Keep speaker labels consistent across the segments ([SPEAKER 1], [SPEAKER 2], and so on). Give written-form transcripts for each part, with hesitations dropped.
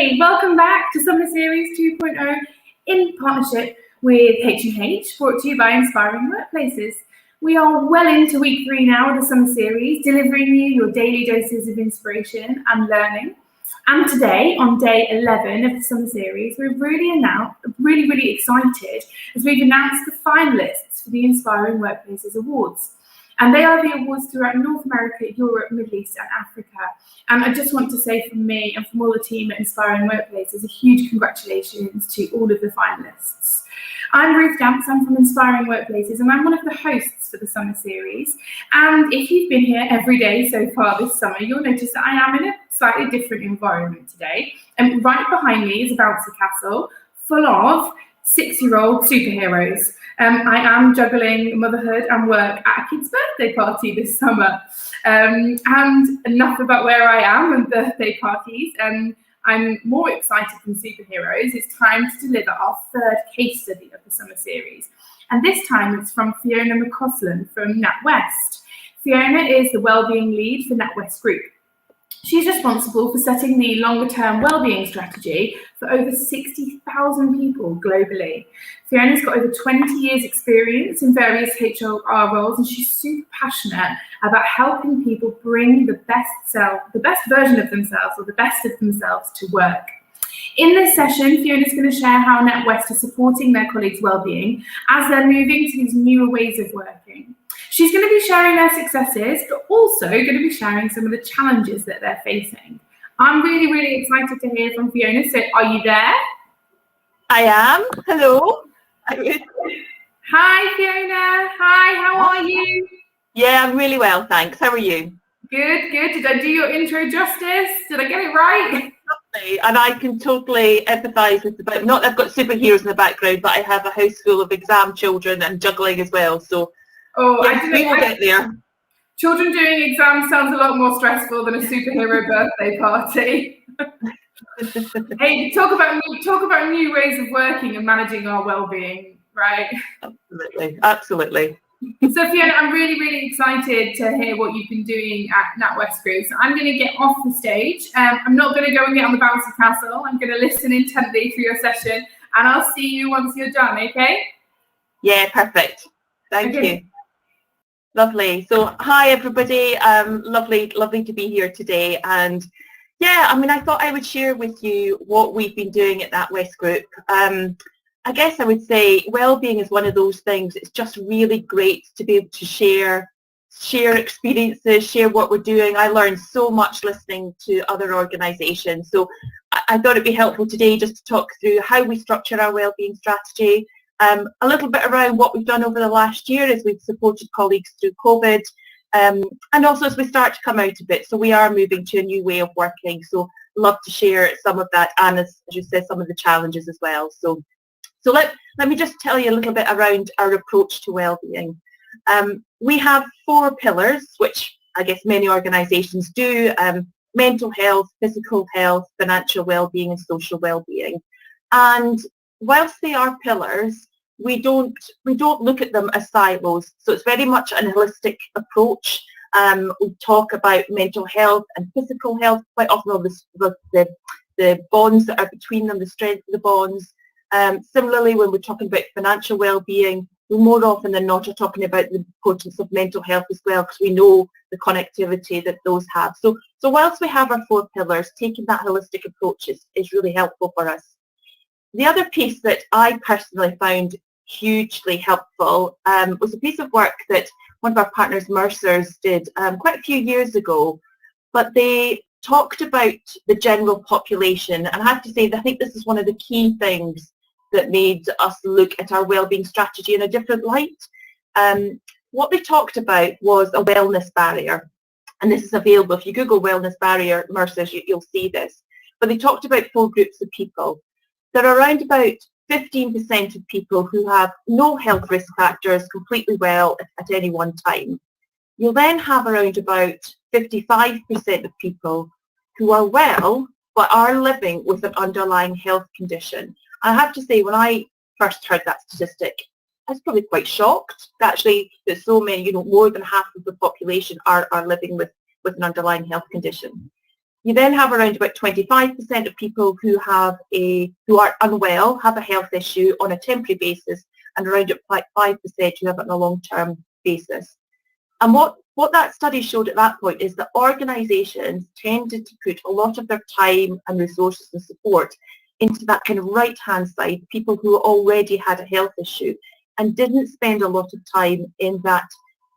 [SPEAKER 1] Hey, welcome back to Summer Series 2.0 in partnership with H&H, brought to you by Inspiring Workplaces. We are well into week 3 now of the Summer Series, delivering you your daily doses of inspiration and learning. And today, on day 11 of the Summer Series, we're really excited as we've announced the finalists for the Inspiring Workplaces Awards. And they are the awards throughout North America, Europe, Middle East and Africa. And I just want to say from me and from all the team at Inspiring Workplaces, a huge congratulations to all of the finalists. I'm Ruth Dance, I'm from Inspiring Workplaces, and I'm one of the hosts for the Summer Series. And if you've been here every day so far this summer, you'll notice that I am in a slightly different environment today. And right behind me is a bouncy castle full of 6-year-old superheroes. I am juggling motherhood and work at a kid's birthday party this summer. And enough about where I am and birthday parties. I'm more excited than superheroes. It's time to deliver our 3rd case study of the Summer Series. And this time it's from Fiona McAslan from NatWest. Fiona is the Wellbeing Lead for NatWest Group. She's responsible for setting the longer-term wellbeing strategy for over 60,000 people globally. Fiona's got over 20 years experience in various HR roles, and she's super passionate about helping people bring the best version of themselves, or the best of themselves, to work. In this session, Fiona's going to share how NatWest is supporting their colleagues' wellbeing as they're moving to these newer ways of working. She's going to be sharing their successes, but also going to be sharing some of the challenges that they're facing. I'm really excited to hear from Fiona. So are you there?
[SPEAKER 2] I am. Hello.
[SPEAKER 1] Hi, Fiona. Hi, how are you?
[SPEAKER 2] Yeah, I'm really well, thanks. How are you?
[SPEAKER 1] Good. Did I do your intro justice? Did I get it right?
[SPEAKER 2] And I can totally empathise with not that I've got superheroes in the background, but I have a house full of exam children and juggling as well. So yes, we will get there.
[SPEAKER 1] Children doing exams sounds a lot more stressful than a superhero birthday party. Hey, talk about new ways of working and managing our well-being, right?
[SPEAKER 2] Absolutely.
[SPEAKER 1] So Fiona, I'm really excited to hear what you've been doing at NatWest Group. So I'm going to get off the stage. I'm not going to go and get on the bouncy castle. I'm going to listen intently for your session, and I'll see you once you're done. Okay?
[SPEAKER 2] Yeah, perfect. Thank you. Lovely. So hi everybody. Lovely to be here today. And yeah, I mean, I thought I would share with you what we've been doing at NatWest Group. I guess I would say well-being is one of those things. It's just really great to be able to share experiences, share what we're doing. I learned so much listening to other organisations. So I thought it'd be helpful today just to talk through how we structure our well-being strategy, a little bit around what we've done over the last year as we've supported colleagues through COVID, and also as we start to come out of it. So we are moving to a new way of working. So love to share some of that, and as you said, some of the challenges as well. So let me just tell you a little bit around our approach to wellbeing. We have 4 pillars, which I guess many organisations do: mental health, physical health, financial wellbeing, and social wellbeing. And whilst they are pillars, we don't look at them as silos. So it's very much an holistic approach. We talk about mental health and physical health quite often, on the bonds that are between them, the strength of the bonds. Similarly, when we're talking about financial well-being, we more often than not are talking about the importance of mental health as well, because we know the connectivity that those have. So whilst we have our 4 pillars, taking that holistic approach is really helpful for us. The other piece that I personally found hugely helpful was a piece of work that one of our partners, Mercer's, did quite a few years ago, but they talked about the general population. And I have to say that I think this is one of the key things that made us look at our wellbeing strategy in a different light. What they talked about was a wellness barrier. And this is available. If you Google wellness barrier, Mercer's, you'll see this. But they talked about 4 groups of people. There are around about 15% of people who have no health risk factors, completely well at any one time. You'll then have around about 55% of people who are well but are living with an underlying health condition. I have to say, when I first heard that statistic, I was probably quite shocked actually that so many, more than half of the population are living with an underlying health condition. You then have around about 25% of people who are unwell, have a health issue on a temporary basis, and around about 5% who have it on a long-term basis. And what that study showed at that point is that organisations tended to put a lot of their time and resources and support into that kind of right-hand side, people who already had a health issue, and didn't spend a lot of time in that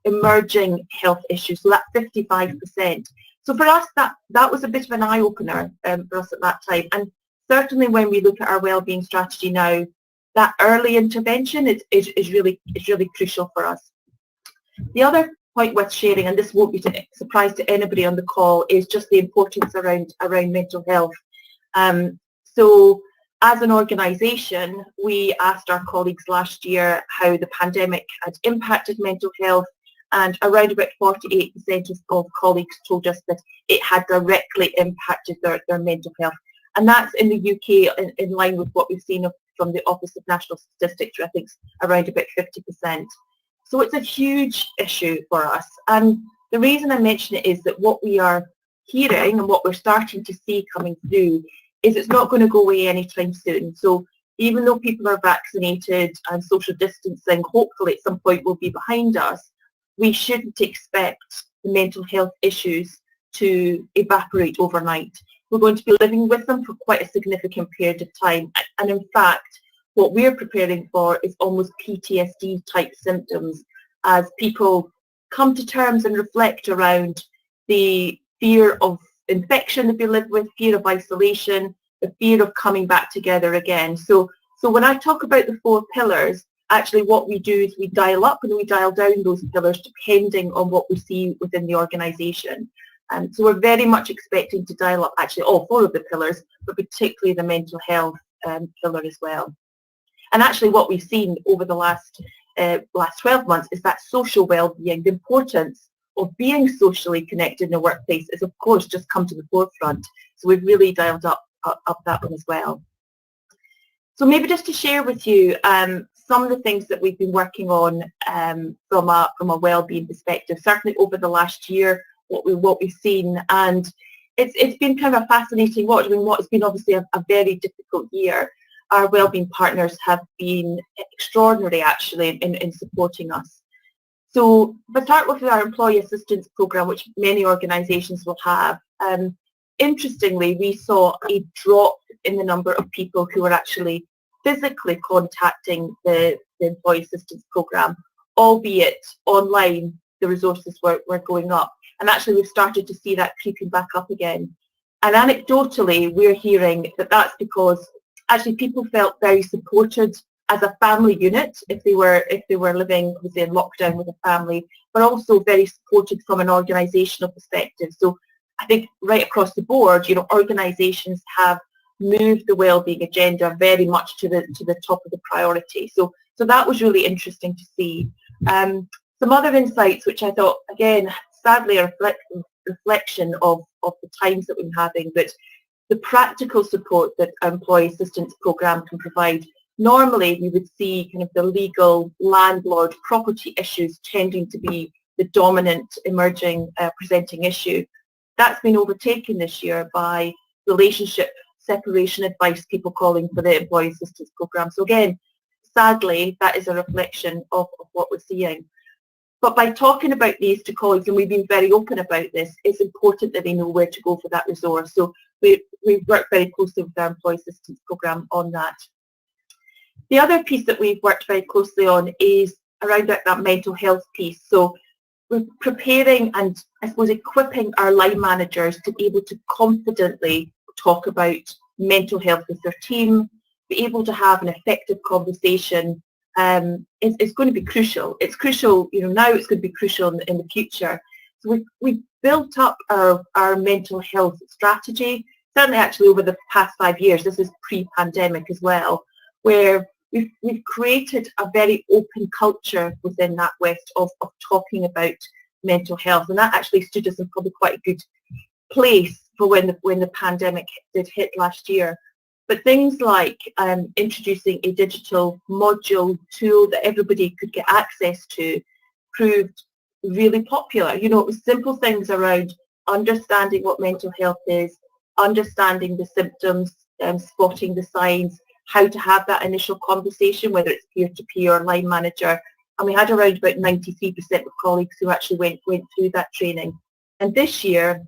[SPEAKER 2] emerging health issue, so that 55%. So for us, that was a bit of an eye-opener for us at that time. And certainly when we look at our wellbeing strategy now, that early intervention is really crucial for us. The other point worth sharing, and this won't be a surprise to anybody on the call, is just the importance around mental health. So as an organisation, we asked our colleagues last year how the pandemic had impacted mental health, and around about 48% of colleagues told us that it had directly impacted their mental health. And that's in the UK in line with what we've seen from the Office of National Statistics, I think is around about 50%. So it's a huge issue for us. And the reason I mention it is that what we are hearing and what we're starting to see coming through is it's not going to go away anytime soon. So even though people are vaccinated and social distancing hopefully at some point will be behind us, we shouldn't expect the mental health issues to evaporate overnight. We're going to be living with them for quite a significant period of time. And in fact, what we're preparing for is almost PTSD type symptoms as people come to terms and reflect around the fear of infection that they live with, fear of isolation, the fear of coming back together again. So when I talk about the 4 pillars, actually what we do is we dial up and we dial down those pillars depending on what we see within the organisation. So we're very much expecting to dial up actually all 4 of the pillars, but particularly the mental health pillar as well. And actually what we've seen over the last 12 months is that social well-being, the importance of being socially connected in the workplace is of course just come to the forefront. So we've really dialed up that one as well. So maybe just to share with you some of the things that we've been working on from a well-being perspective, certainly over the last year, what we've seen, and it's been kind of a fascinating watch. I mean, what has been obviously a very difficult year. Our wellbeing partners have been extraordinary actually in supporting us. So if I start with our employee assistance programme, which many organisations will have, interestingly we saw a drop in the number of people who were actually physically contacting the employee assistance programme, albeit online the resources were going up. And actually we've started to see that creeping back up again. And anecdotally we're hearing that that's because actually people felt very supported as a family unit if they were living within lockdown with a family, but also very supported from an organisational perspective. So I think right across the board, organisations have moved the wellbeing agenda very much to the top of the priority. So that was really interesting to see. Some other insights which I thought, again, sadly a reflection of the times that we're having, but the practical support that our employee assistance programme can provide. Normally we would see kind of the legal landlord property issues tending to be the dominant emerging presenting issue. That's been overtaken this year by relationship separation advice, people calling for the employee assistance programme. So again, sadly, that is a reflection of what we're seeing. But by talking about these to colleagues, and we've been very open about this, it's important that they know where to go for that resource. So we've worked very closely with our employee assistance programme on that. The other piece that we've worked very closely on is around that mental health piece. So we're preparing and I suppose equipping our line managers to be able to confidently talk about mental health with their team, be able to have an effective conversation. It's going to be crucial. It's crucial, now it's going to be crucial in the future. So we've built up our mental health strategy, certainly actually over the past 5 years, this is pre-pandemic as well, where we've created a very open culture within NatWest of talking about mental health, and that actually stood us in probably quite a good place for when the pandemic did hit last year. But things like introducing a digital module tool that everybody could get access to proved really popular. It was simple things around understanding what mental health is, understanding the symptoms, spotting the signs, how to have that initial conversation, whether it's peer-to-peer or line manager. And we had around about 93% of colleagues who actually went through that training. And this year,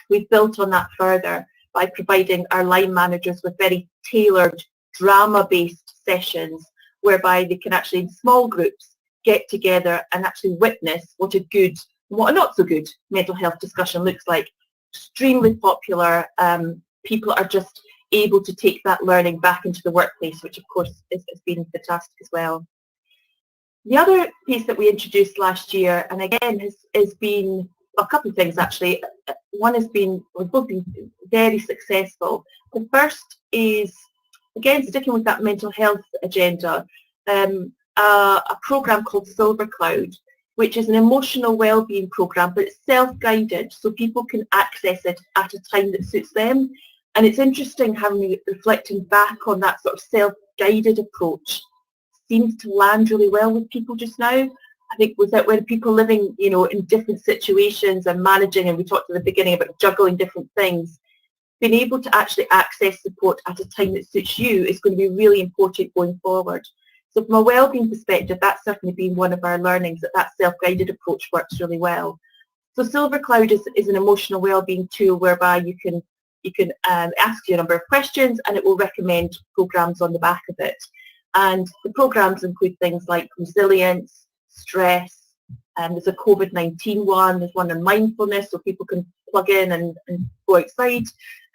[SPEAKER 2] we've built on that further by providing our line managers with very tailored drama-based sessions whereby they can actually, in small groups, get together and actually witness what a good, what a not so good mental health discussion looks like. Extremely popular. People are just able to take that learning back into the workplace, which of course has been fantastic as well. The other piece that we introduced last year, and again has been a couple of things actually. One has been, we've both been very successful. The first is, again, sticking with that mental health agenda, a program called Silver Cloud, which is an emotional wellbeing program, but it's self-guided, so people can access it at a time that suits them. And it's interesting having reflecting back on that sort of self-guided approach seems to land really well with people just now. I think when people living, you know, in different situations and managing, and we talked at the beginning about juggling different things, being able to actually access support at a time that suits you is going to be really important going forward. So from a wellbeing perspective, that's certainly been one of our learnings, that self-guided approach works really well. So Silver Cloud is an emotional wellbeing tool whereby you can ask you a number of questions and it will recommend programs on the back of it. And the programs include things like resilience, stress, there's a COVID-19 one, there's one on mindfulness, so people can plug in and go outside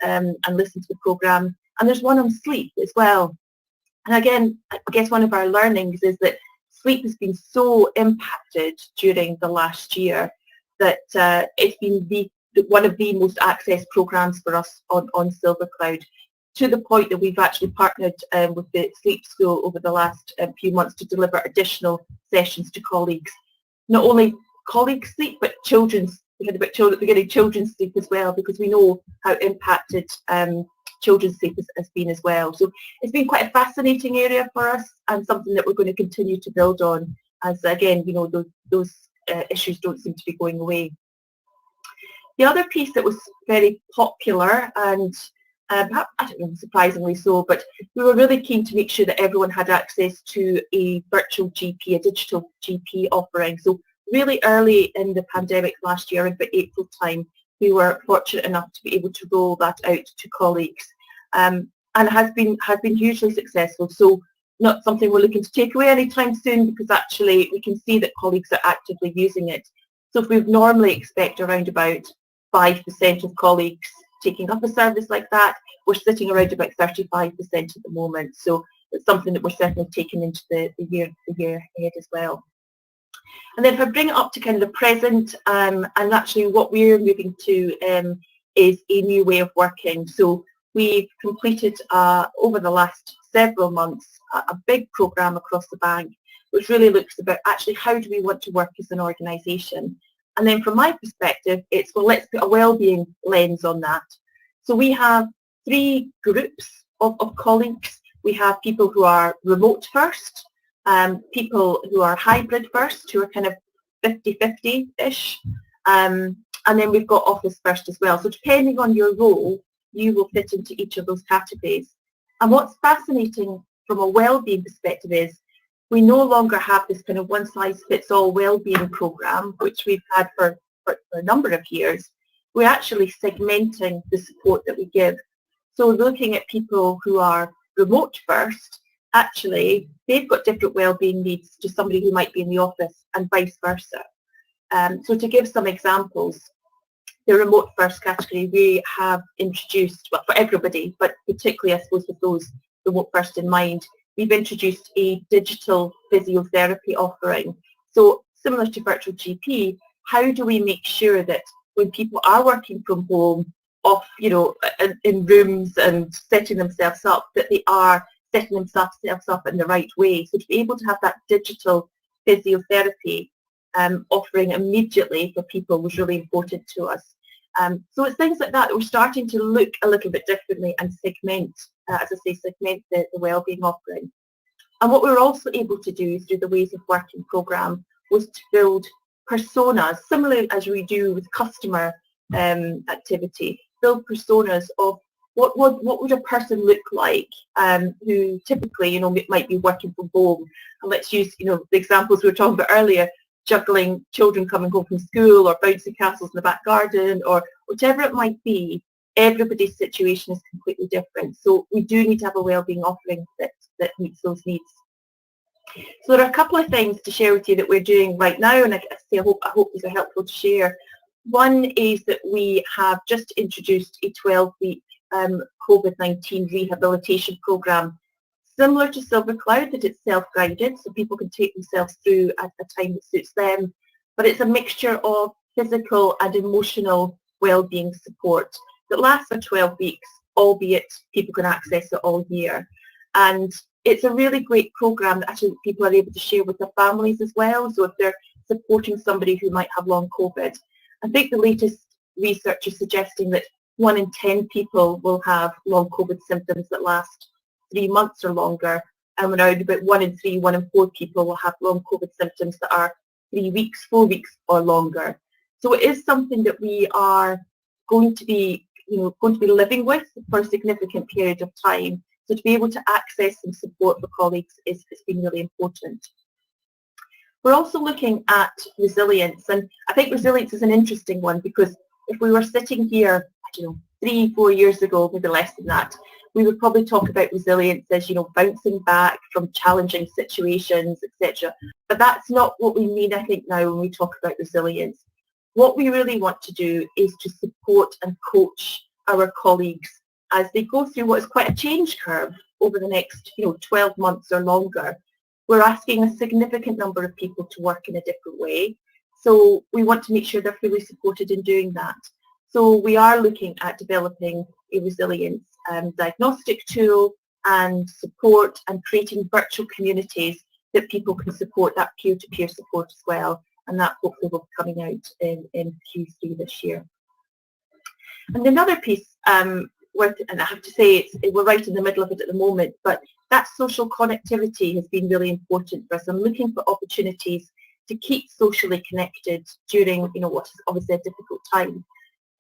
[SPEAKER 2] and listen to the program. And there's one on sleep as well. And again, I guess one of our learnings is that sleep has been so impacted during the last year that it's been one of the most accessed programs for us on Silver Cloud, to the point that we've actually partnered with the Sleep School over the last few months to deliver additional sessions to colleagues. Not only colleagues' sleep, but children's. We had about beginning children's sleep as well, because we know how impacted children's sleep has been as well. So it's been quite a fascinating area for us and something that we're going to continue to build on as, again, you know, those issues don't seem to be going away. The other piece that was very popular and I don't know, surprisingly so, but we were really keen to make sure that everyone had access to a virtual GP, a digital GP offering. So really early in the pandemic last year, about April time, we were fortunate enough to be able to roll that out to colleagues, and has been hugely successful. So not something we're looking to take away anytime soon, because actually we can see that colleagues are actively using it. So if we normally expect around about 5% of colleagues taking up a service like that, we're sitting around about 35% at the moment. So it's something that we're certainly taking into the year ahead as well. And then if I bring it up to kind of the present, and actually what we're moving to is a new way of working. So we've completed over the last several months a big program across the bank, which really looks about actually how do we want to work as an organisation. And then from my perspective, it's, well, let's put a wellbeing lens on that. So we have 3 groups of colleagues. We have people who are remote first, people who are hybrid first, who are kind of 50-50-ish, and then we've got office first as well. So depending on your role, you will fit into each of those categories. And what's fascinating from a wellbeing perspective is we no longer have this kind of one-size-fits-all wellbeing program, which we've had for a number of years. We're actually segmenting the support that we give. So looking at people who are remote first, actually, they've got different wellbeing needs to somebody who might be in the office, and vice versa. So to give some examples, the remote first category, we have introduced, well, for everybody, but particularly I suppose with those remote first in mind, we've introduced a digital physiotherapy offering. So similar to virtual GP, how do we make sure that when people are working from home, off, you know, in rooms and setting themselves up, that they are setting themselves up in the right way? So to be able to have that digital physiotherapy offering immediately for people was really important to us. So it's things like that that we're starting to look a little bit differently and segment, as I say, segment the wellbeing offering. And what we were also able to do through the Ways of Working programme was to build personas, similarly as we do with customer activity. Build personas of what would a person look like who typically, might be working from home. And let's use, the examples we were talking about earlier, juggling children coming home from school or bouncy castles in the back garden or whatever it might be. Everybody's situation is completely different. So we do need to have a wellbeing offering that meets those needs. So there are a couple of things to share with you that we're doing right now, and I hope these are helpful to share. One is that we have just introduced a 12-week COVID-19 rehabilitation program, similar to Silver Cloud, that it's self-guided, so people can take themselves through at a time that suits them. But it's a mixture of physical and emotional well-being support that lasts for 12 weeks, albeit people can access it all year. And it's a really great program that actually people are able to share with their families as well. So if they're supporting somebody who might have long COVID, I think the latest research is suggesting that 1 in 10 people will have long COVID symptoms that last 3 months or longer, and around about 1 in 3, 1 in 4 people will have long COVID symptoms that are 3 weeks, 4 weeks or longer. So it is something that we are going to be living with for a significant period of time. So to be able to access some support for colleagues has been really important. We're also looking at resilience, and I think resilience is an interesting one, because if we were sitting here, 3-4 years ago, maybe less than that, we would probably talk about resilience as, bouncing back from challenging situations, etc. But that's not what we mean, I think, now when we talk about resilience. What we really want to do is to support and coach our colleagues as they go through what is quite a change curve over the next 12 months or longer. We're asking a significant number of people to work in a different way. So we want to make sure they're fully supported in doing that. So we are looking at developing a resilience diagnostic tool and support, and creating virtual communities that people can support, that peer-to-peer support as well. And that hopefully will be coming out in Q3 this year. And another piece, and I have to say we're right in the middle of it at the moment, but that social connectivity has been really important for us. I'm looking for opportunities to keep socially connected during what is obviously a difficult time.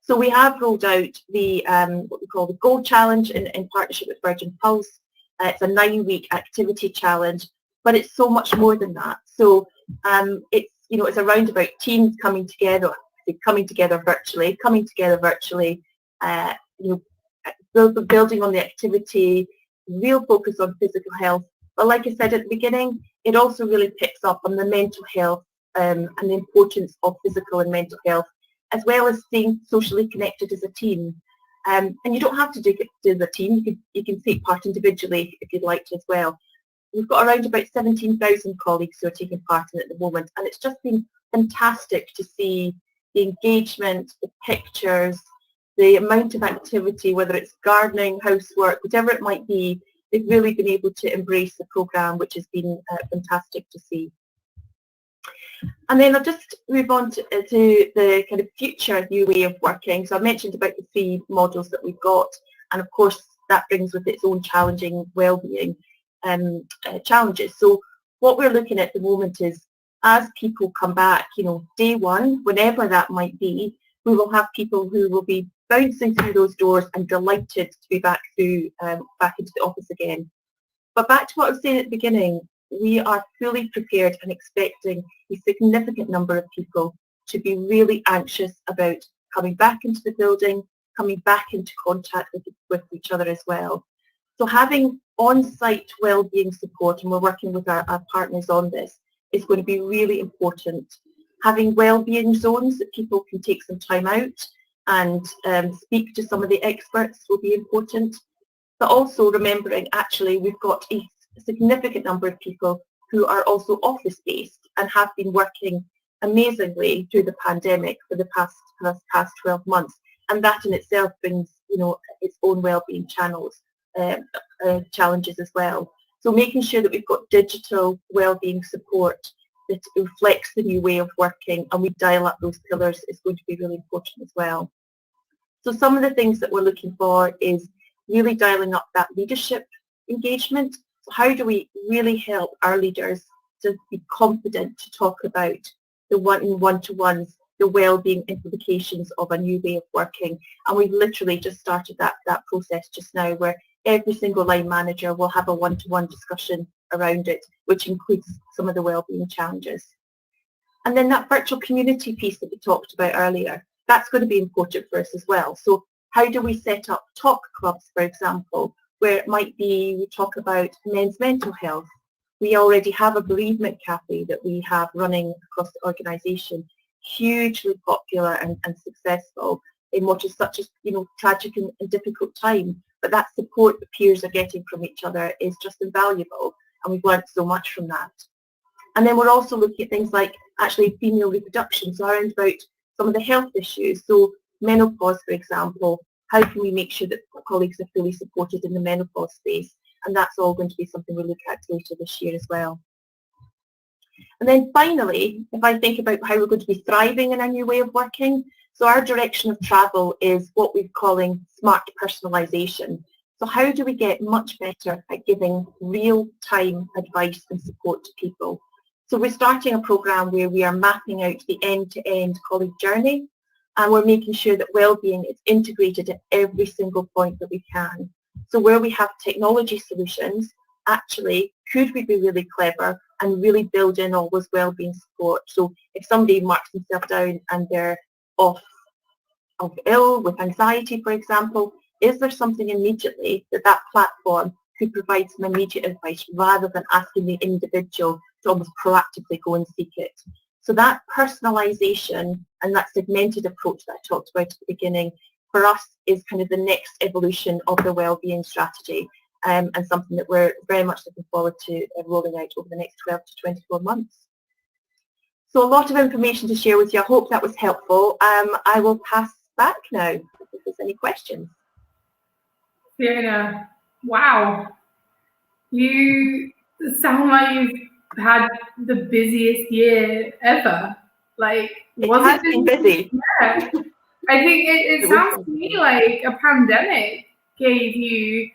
[SPEAKER 2] So we have rolled out the what we call the Go Challenge in partnership with Virgin Pulse. It's a 9-week activity challenge, but it's so much more than that. So it's around about teams coming together virtually, building on the activity, real focus on physical health. But like I said at the beginning, it also really picks up on the mental health and the importance of physical and mental health, as well as staying socially connected as a team. And you don't have to do it as a team. You can take part individually if you'd like to as well. We've got around about 17,000 colleagues who are taking part in it at the moment, and it's just been fantastic to see the engagement, the pictures, the amount of activity, whether it's gardening, housework, whatever it might be. They've really been able to embrace the programme, which has been fantastic to see. And then I'll just move on to the kind of future new way of working. So I mentioned about the 3 models that we've got, and of course that brings with its own challenging wellbeing challenges. So what we're looking at the moment is, as people come back, day one, whenever that might be, we will have people who will be bouncing through those doors and delighted to be back into the office again. But back to what I was saying at the beginning, we are fully prepared and expecting a significant number of people to be really anxious about coming back into the building, coming back into contact with each other as well. So having on-site wellbeing support, and we're working with our partners on this, is going to be really important. Having wellbeing zones that people can take some time out and speak to some of the experts will be important. But also remembering, actually, we've got a significant number of people who are also office-based and have been working amazingly through the pandemic for the past 12 months. And that in itself brings, its own wellbeing challenges as well. So making sure that we've got digital wellbeing support that reflects the new way of working, and we dial up those pillars, is going to be really important as well. So some of the things that we're looking for is really dialing up that leadership engagement. So how do we really help our leaders to be confident to talk about the one-to-ones, the well-being implications of a new way of working. And we've literally just started that process just now, where every single line manager will have a one-to-one discussion around it, which includes some of the well-being challenges. And then that virtual community piece that we talked about earlier, that's going to be important for us as well. So how do we set up talk clubs, for example, where it might be we talk about men's mental health. We already have a bereavement cafe that we have running across the organisation, hugely popular and successful in what is such a tragic and difficult time. But that support the peers are getting from each other is just invaluable, and we've learned so much from that. And then we're also looking at things like actually female reproduction, so around about some of the health issues. So menopause, for example, how can we make sure that colleagues are fully supported in the menopause space? And that's all going to be something we'll look at later this year as well. And then finally, if I think about how we're going to be thriving in a new way of working, so our direction of travel is what we're calling smart personalisation. So how do we get much better at giving real-time advice and support to people? So we're starting a programme where we are mapping out the end-to-end colleague journey, and we're making sure that well-being is integrated at every single point that we can. So where we have technology solutions, actually, could we be really clever and really build in all those well-being support? So if somebody marks themselves down and they're off ill with anxiety, for example, is there something immediately that platform could provide some immediate advice rather than asking the individual to almost proactively go and seek it? So that personalisation and that segmented approach that I talked about at the beginning for us is kind of the next evolution of the wellbeing strategy, and something that we're very much looking forward to rolling out over the next 12 to 24 months. So a lot of information to share with you. I hope that was helpful. I will pass back now if there's any questions.
[SPEAKER 1] Fiona, wow. You sound like you've had the busiest year ever. Like,
[SPEAKER 2] it has been busy.
[SPEAKER 1] Yeah. I think it sounds to me like a pandemic gave you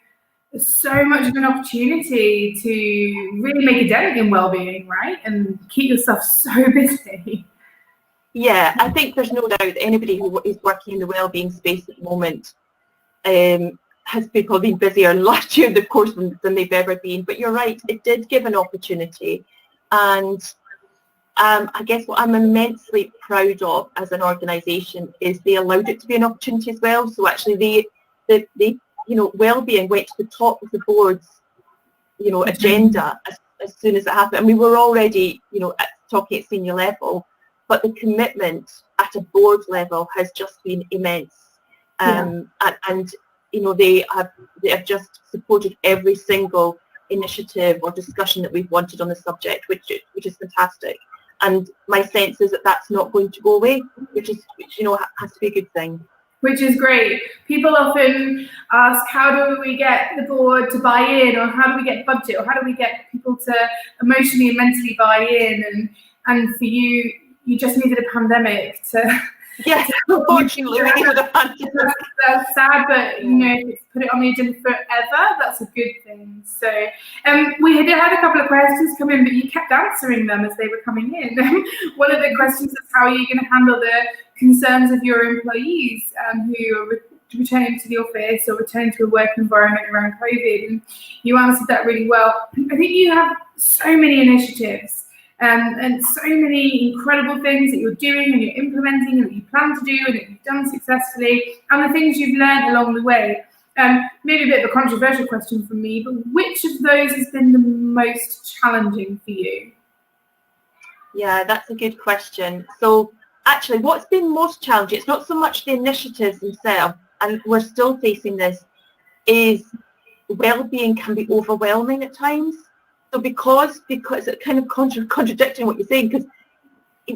[SPEAKER 1] so much of an opportunity to really make a dent in well-being, right? And keep yourself so busy.
[SPEAKER 2] Yeah, I think there's no doubt that anybody who is working in the wellbeing space at the moment has probably been busier last year, of course, than they've ever been. But you're right, it did give an opportunity. And I guess what I'm immensely proud of as an organisation is they allowed it to be an opportunity as well. So actually they well-being went to the top of the board's, agenda as soon as it happened. And we were already, talking at senior level, but the commitment at a board level has just been immense. And they have just supported every single initiative or discussion that we've wanted on the subject, which is fantastic. And my sense is that that's not going to go away, which has to be a good thing.
[SPEAKER 1] Which is great. People often ask, how do we get the board to buy in, or how do we get budget, or how do we get people to emotionally and mentally buy in? And for you, you just needed a pandemic to...
[SPEAKER 2] Yes, unfortunately, we needed a pandemic.
[SPEAKER 1] That's sad, but if it's put it on the agenda forever, that's a good thing. So we did have a couple of questions come in, but you kept answering them as they were coming in. One of the questions is, how are you going to handle the concerns of your employees who are returning to the office or returning to a work environment around COVID? And you answered that really well. I think you have so many initiatives and so many incredible things that you're doing and you're implementing and that you plan to do and that you've done successfully, and the things you've learned along the way. Maybe a bit of a controversial question from me, but which of those has been the most challenging for you?
[SPEAKER 2] Yeah, that's a good question. So actually, what's been most challenging, it's not so much the initiatives themselves, and we're still facing this, is well-being can be overwhelming at times. So because it's kind of contradicting what you're saying, because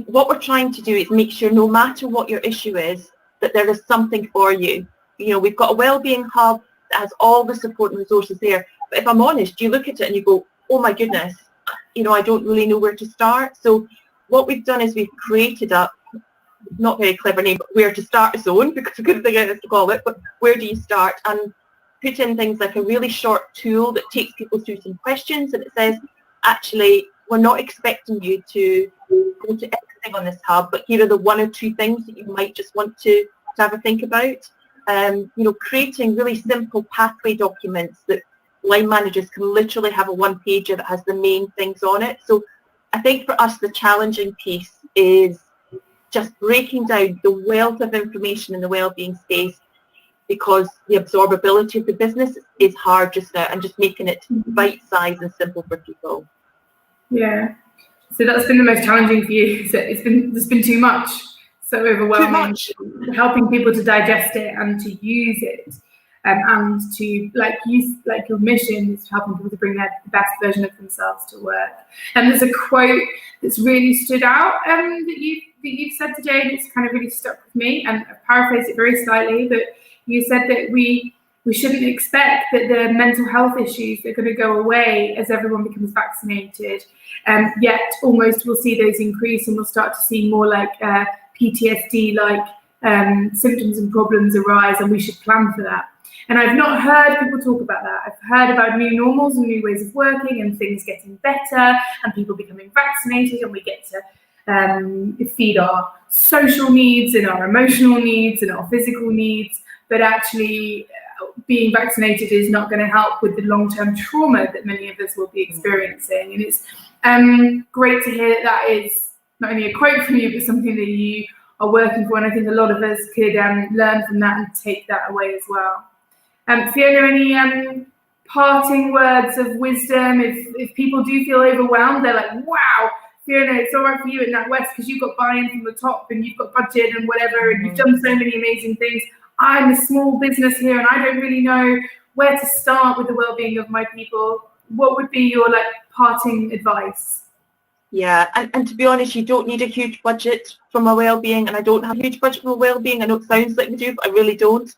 [SPEAKER 2] what we're trying to do is make sure no matter what your issue is, that there is something for you. We've got a wellbeing hub that has all the support and resources there. But if I'm honest, you look at it and you go, oh my goodness, I don't really know where to start. So what we've done is we've created a not very clever name, but where to start zone, because we couldn't think of what to call it, but where do you start? And put in things like a really short tool that takes people through some questions, and it says, actually, we're not expecting you to go to X focusing on this hub, but here are the one or two things that you might just want to have a think about. Creating really simple pathway documents that line managers can literally have a one-pager that has the main things on it. So I think for us, the challenging piece is just breaking down the wealth of information in the wellbeing space, because the absorbability of the business is hard just now, and just making it bite-sized and simple for people.
[SPEAKER 1] Yeah. So that's been the most challenging for you. So there's been too much, so overwhelming.
[SPEAKER 2] Too much.
[SPEAKER 1] Helping people to digest it and to use it, and to your mission is helping people to bring the best version of themselves to work. And there's a quote that's really stood out that you've said today, and it's kind of really stuck with me. And I've paraphrased it very slightly, but you said that we shouldn't expect that the mental health issues are going to go away as everyone becomes vaccinated. Yet almost we'll see those increase, and we'll start to see more like PTSD-like symptoms and problems arise, and we should plan for that. And I've not heard people talk about that. I've heard about new normals and new ways of working and things getting better and people becoming vaccinated, and we get to feed our social needs and our emotional needs and our physical needs. But actually, being vaccinated is not going to help with the long-term trauma that many of us will be experiencing. And it's great to hear that is not only a quote from you, but something that you are working for. And I think a lot of us could learn from that and take that away as well. Fiona, any parting words of wisdom? If people do feel overwhelmed, they're like, wow, Fiona, it's all right for you at NatWest because you've got buy-in from the top and you've got budget and whatever, and you've done so many amazing things. I'm a small business here and I don't really know where to start with the well-being of my people. What would be your parting advice?
[SPEAKER 2] Yeah, and to be honest, you don't need a huge budget from a well-being, and I don't have a huge budget from a well-being. I know it sounds like you do, but I really don't.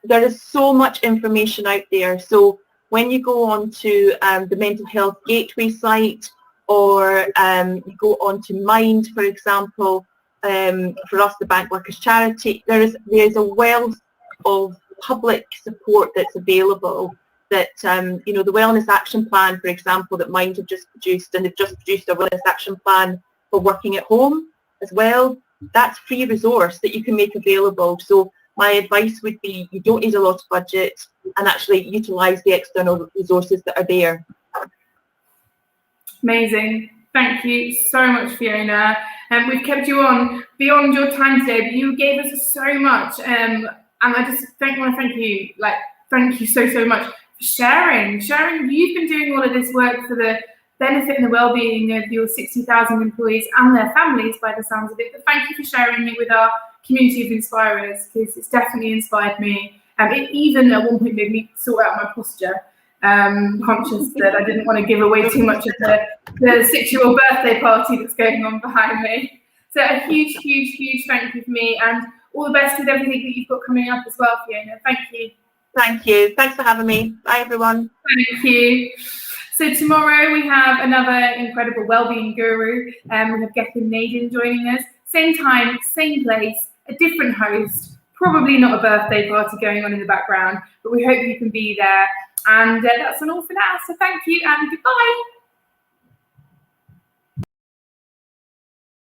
[SPEAKER 2] There is so much information out there. So when you go on to the Mental Health Gateway site, or you go on to Mind, for example, for us, the Bank Workers Charity, there's a wealth of public support that's available. That the Wellness Action Plan, for example, that Mind have just produced, and they've just produced a Wellness Action Plan for working at home as well. That's a free resource that you can make available. So my advice would be, you don't need a lot of budget, and actually utilise the external resources that are there.
[SPEAKER 1] Amazing. Thank you so much, Fiona. We've kept you on beyond your time today, but you gave us so much. And I just want to thank you. Thank you so much for sharing. You've been doing all of this work for the benefit and the well-being of your 60,000 employees and their families, by the sounds of it. But thank you for sharing it with our community of inspirers, because it's definitely inspired me. It even at one point made me sort out my posture. Conscious that I didn't want to give away too much of the 6-year-old birthday party that's going on behind me. So a huge thank you for me, and all the best with everything that you've got coming up as well, Fiona. Thank you.
[SPEAKER 2] Thank you. Thanks for having me. Bye, everyone.
[SPEAKER 1] Thank you. So tomorrow we have another incredible wellbeing guru. We have Gethin Naden joining us. Same time, same place, a different host. Probably not a birthday party going on in the background, but we hope you can be there. And that's all for now. So thank you and goodbye.